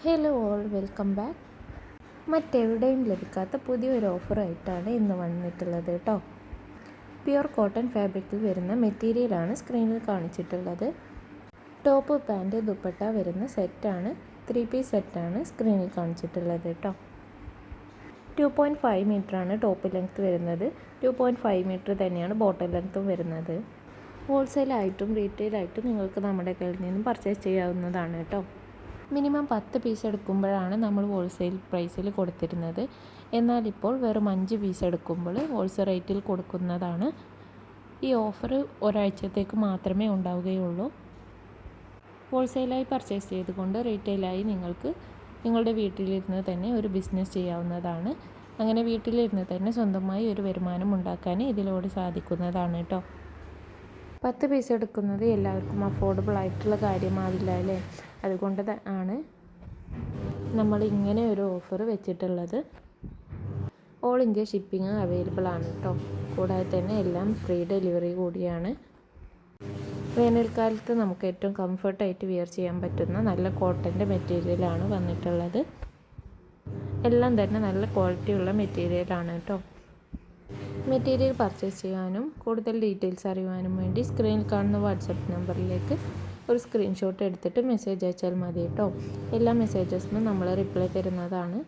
Hello all, welcome back. മറ്റെവിടെയും ലഭിക്കാത്ത പുതിയൊരു ഓഫറായിട്ടാണ് ഇന്ന് വന്നിട്ടുള്ളത് കേട്ടോ. പ്യുർ കോട്ടൺ ഫാബ്രിക്കിൽ വരുന്ന മെറ്റീരിയലാണ് സ്ക്രീനിൽ കാണിച്ചിട്ടുള്ളത്. ടോപ്പ്, പാൻറ്റ്, ദുപ്പട്ട വരുന്ന സെറ്റാണ്, 3 പീസ് സെറ്റാണ് സ്ക്രീനിൽ കാണിച്ചിട്ടുള്ളത് കേട്ടോ. 2.5 മീറ്ററാണ് ടോപ്പ് ലെങ്ത്ത് വരുന്നത്. 2.5 മീറ്റർ തന്നെയാണ് ബോട്ടം ലെങ്ത്തും വരുന്നത്. ഹോൾസെയിലായിട്ടും റീറ്റെയിലായിട്ടും നിങ്ങൾക്ക് നമ്മുടെ കയ്യിൽ നിന്നും പർച്ചേസ് ചെയ്യാവുന്നതാണ് കേട്ടോ. മിനിമം 10 പീസ് എടുക്കുമ്പോഴാണ് നമ്മൾ ഹോൾസെയിൽ പ്രൈസിൽ കൊടുത്തിരുന്നത്. എന്നാൽ ഇപ്പോൾ വെറും 5 പീസ് എടുക്കുമ്പോൾ ഹോൾസെയിൽ റേറ്റിൽ കൊടുക്കുന്നതാണ്. ഈ ഓഫർ ഒരാഴ്ചത്തേക്ക് മാത്രമേ ഉണ്ടാവുകയുള്ളൂ. ഹോൾസെയിലായി പർച്ചേസ് ചെയ്തുകൊണ്ട് റീറ്റെയിലായി നിങ്ങൾക്ക് നിങ്ങളുടെ വീട്ടിലിരുന്ന് തന്നെ ഒരു ബിസിനസ് ചെയ്യാവുന്നതാണ്. അങ്ങനെ വീട്ടിലിരുന്ന് തന്നെ സ്വന്തമായി ഒരു വരുമാനം ഉണ്ടാക്കാൻ ഇതിലൂടെ സാധിക്കുന്നതാണ് കേട്ടോ. 10 പീസ് എടുക്കുന്നത് എല്ലാവർക്കും അഫോർഡബിൾ ആയിട്ടുള്ള കാര്യമാവില്ല അല്ലേ? അതുകൊണ്ട് ആണ് നമ്മൾ ഇങ്ങനെ ഒരു ഓഫർ വെച്ചിട്ടുള്ളത്. ഓൾ ഇന്ത്യ ഷിപ്പിംഗ് അവൈലബിൾ ആണ് കേട്ടോ. കൂടാതെ തന്നെ എല്ലാം ഫ്രീ ഡെലിവറി കൂടിയാണ്. വേനൽക്കാലത്ത് നമുക്ക് ഏറ്റവും കംഫർട്ടായിട്ട് വിയർ ചെയ്യാൻ പറ്റുന്ന നല്ല കോട്ടൻ്റെ മെറ്റീരിയലാണ് വന്നിട്ടുള്ളത്. എല്ലാം തന്നെ നല്ല ക്വാളിറ്റിയുള്ള മെറ്റീരിയലാണ് കേട്ടോ. മെറ്റീരിയൽ പർച്ചേസ് ചെയ്യാനും കൂടുതൽ ഡീറ്റെയിൽസ് അറിയുവാനും വേണ്ടി സ്ക്രീനിൽ കാണുന്ന വാട്സപ്പ് നമ്പറിലേക്ക് ഒരു സ്ക്രീൻഷോട്ട് എടുത്തിട്ട് മെസ്സേജ് അയച്ചാൽ മതി കേട്ടോ. എല്ലാ മെസ്സേജസിനും നമ്മൾ റിപ്ലൈ തരുന്നതാണ്.